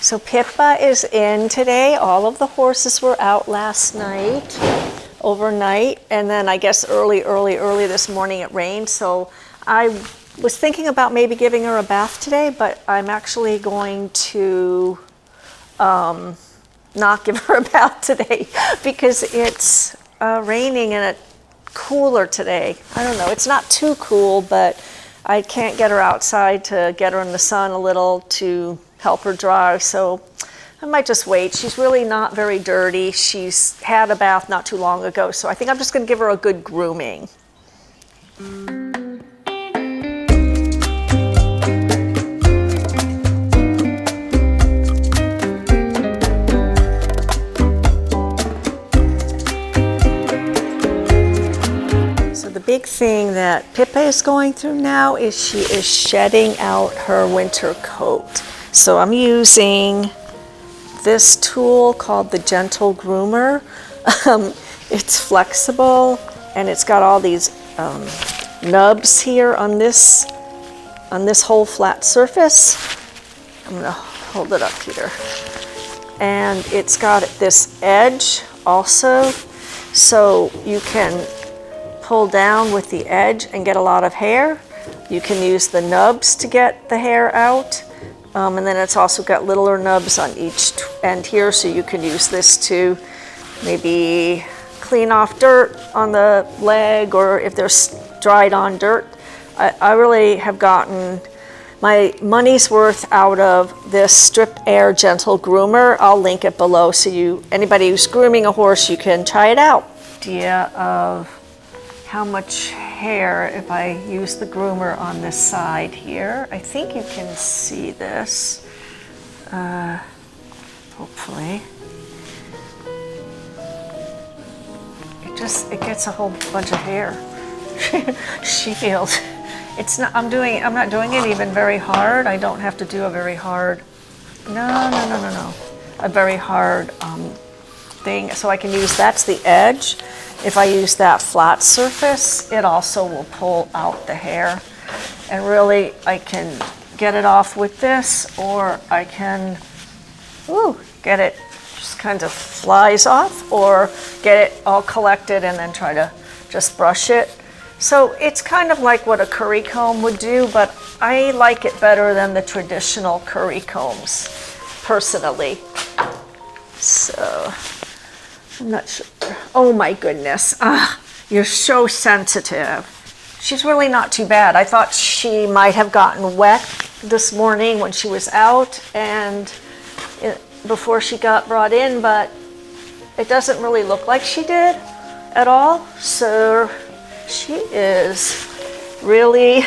So Pippa is in today. All of the horses were out last night, overnight, and then I guess early this morning it rained. So I was thinking about maybe giving her a bath today, but I'm actually going to not give her a bath today because it's raining and it's cooler today. I don't know, it's not too cool, but I can't get her outside to get her in the sun a little to help her dry, so I might just wait. She's really not very dirty. She's had a bath not too long ago, so I think I'm just going to give her a good grooming. The big thing that Pippa is going through now is she is shedding out her winter coat. So I'm using this tool called the Gentle Groomer. It's flexible and it's got all these nubs here on this whole flat surface. I'm gonna hold it up here. And it's got this edge also, so you can pull down with the edge and get a lot of hair. You can use the nubs to get the hair out. And then it's also got littler nubs on each end here, so you can use this to maybe clean off dirt on the leg, or if there's dried on dirt. I really have gotten my money's worth out of this Strip Air Gentle Groomer. I'll link it below so anybody who's grooming a horse, you can try it out. Idea of how much hair if I use the groomer on this side here. I think you can see this, hopefully. It gets a whole bunch of hair. She feels, I'm not doing it even very hard. I don't have to do a very hard, a very hard thing. So I can use, that's the edge. If I use that flat surface, it also will pull out the hair. And really, I can get it off with this, or I can get it just kind of flies off, or get it all collected and then try to just brush it. So it's kind of like what a curry comb would do, but I like it better than the traditional curry combs, personally. So I'm not sure. Oh my goodness. You're so sensitive. She's really not too bad. I thought she might have gotten wet this morning when she was out and before she got brought in, but it doesn't really look like she did at all. So she is really,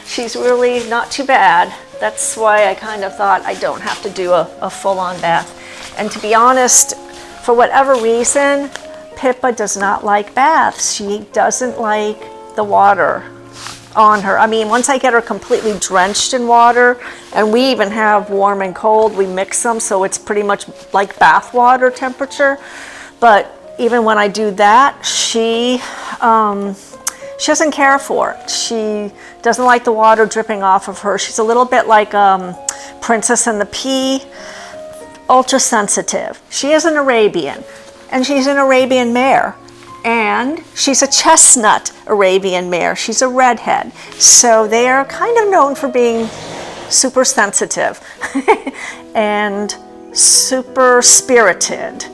she's really not too bad. That's why I kind of thought I don't have to do a full-on bath. And to be honest, for whatever reason, Pippa does not like baths. She doesn't like the water on her. I mean, once I get her completely drenched in water, and we even have warm and cold, we mix them, so it's pretty much like bath water temperature. But even when I do that, she doesn't care for it. She doesn't like the water dripping off of her. She's a little bit like Princess and the Pea. Ultra sensitive. She is an Arabian, and she's an Arabian mare, and she's a chestnut Arabian mare. She's a redhead, so they are kind of known for being super sensitive and super spirited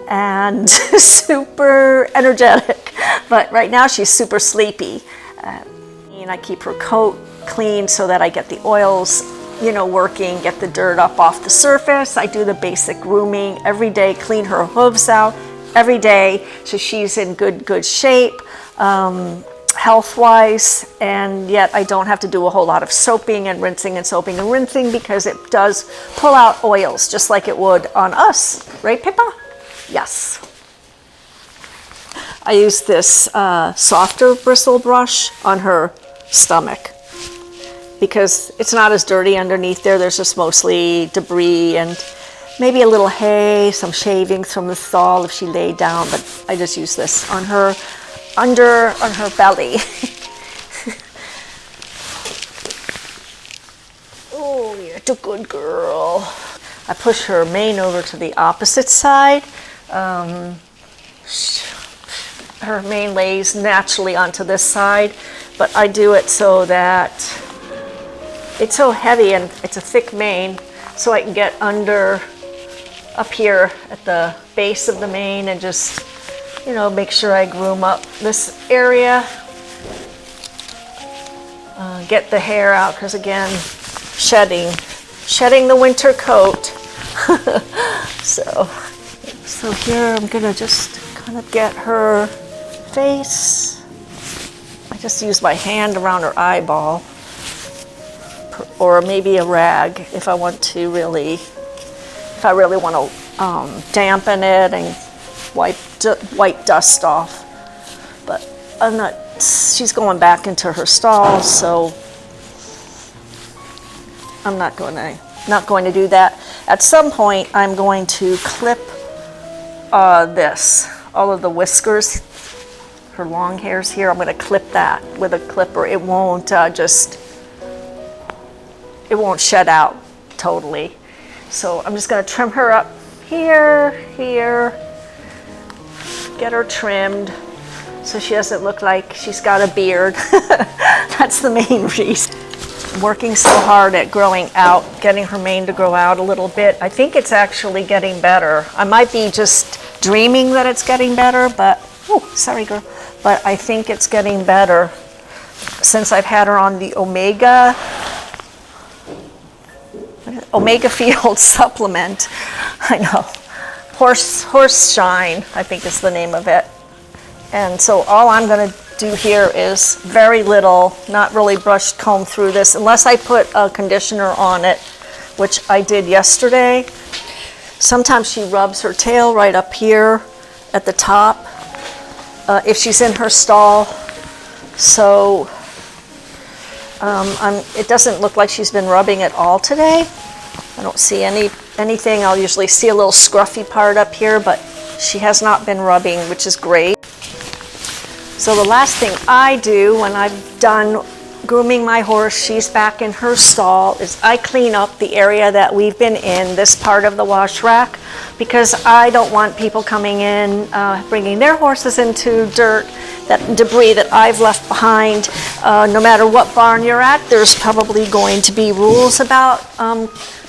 and super energetic. But right now she's super sleepy. And I keep her coat clean so that I get the oils working, get the dirt up off the surface. I do the basic grooming every day, clean her hooves out every day, so she's in good shape, health-wise, and yet I don't have to do a whole lot of soaping and rinsing and soaping and rinsing because it does pull out oils just like it would on us. Right, Pippa? Yes. I use this softer bristle brush on her stomach, because it's not as dirty underneath there. There's just mostly debris and maybe a little hay, some shavings from the stall if she laid down, but I just use this on her, on her belly. Oh, you're a good girl. I push her mane over to the opposite side. Her mane lays naturally onto this side, but I do it so that it's so heavy and it's a thick mane, so I can get under up here at the base of the mane and just, you know, make sure I groom up this area. Get the hair out, because again, shedding the winter coat. So here I'm gonna just kind of get her face. I just use my hand around her eyeball, or maybe a rag if I want to really, if I really want to dampen it and wipe dust off. But I'm not. She's going back into her stall, so I'm not going to do that. At some point, I'm going to clip all of the whiskers, her long hairs here. I'm going to clip that with a clipper. It won't it won't shed out totally. So I'm just going to trim her up here, get her trimmed, so she doesn't look like she's got a beard. That's the main reason. I'm working so hard at growing out, getting her mane to grow out a little bit. I think it's actually getting better. I might be just dreaming that it's getting better, but, oh, sorry girl. But I think it's getting better since I've had her on the Omega Field supplement. I know. Horseshine, I think is the name of it. And so all I'm going to do here is very little, not really comb through this, unless I put a conditioner on it, which I did yesterday. Sometimes she rubs her tail right up here at the top if she's in her stall. So it doesn't look like she's been rubbing at all today. I don't see anything. I'll usually see a little scruffy part up here, but she has not been rubbing, which is great. So the last thing I do when I've done grooming my horse, she's back in her stall, is I clean up the area that we've been in, this part of the wash rack, because I don't want people coming in, bringing their horses into dirt, that debris that I've left behind. No matter what barn you're at, there's probably going to be rules about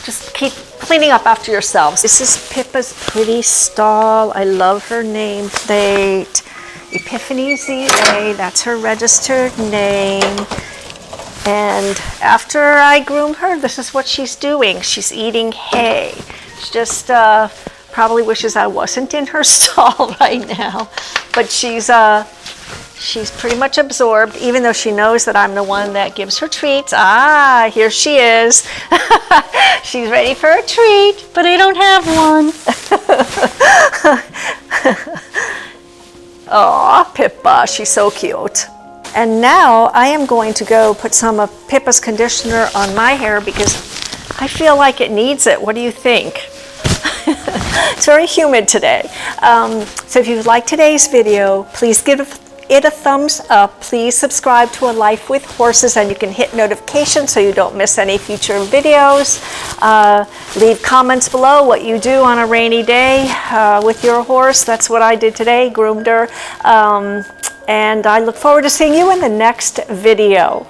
just keep cleaning up after yourselves. This is Pippa's pretty stall. I love her nameplate. Epiphany ZA, that's her registered name. And after I groom her, this is what she's doing. She's eating hay. She just probably wishes I wasn't in her stall right now. But she's pretty much absorbed, even though she knows that I'm the one that gives her treats. Ah, here she is. She's ready for a treat, but I don't have one. Aw, Pippa, she's so cute. And now I am going to go put some of Pippa's conditioner on my hair because I feel like it needs it. What do you think? It's very humid today. So if you like today's video, please give it a thumbs up. Please subscribe to A Life with Horses, and you can hit notifications so you don't miss any future videos. Leave comments below what you do on a rainy day with your horse. That's what I did today, groomed her. And I look forward to seeing you in the next video.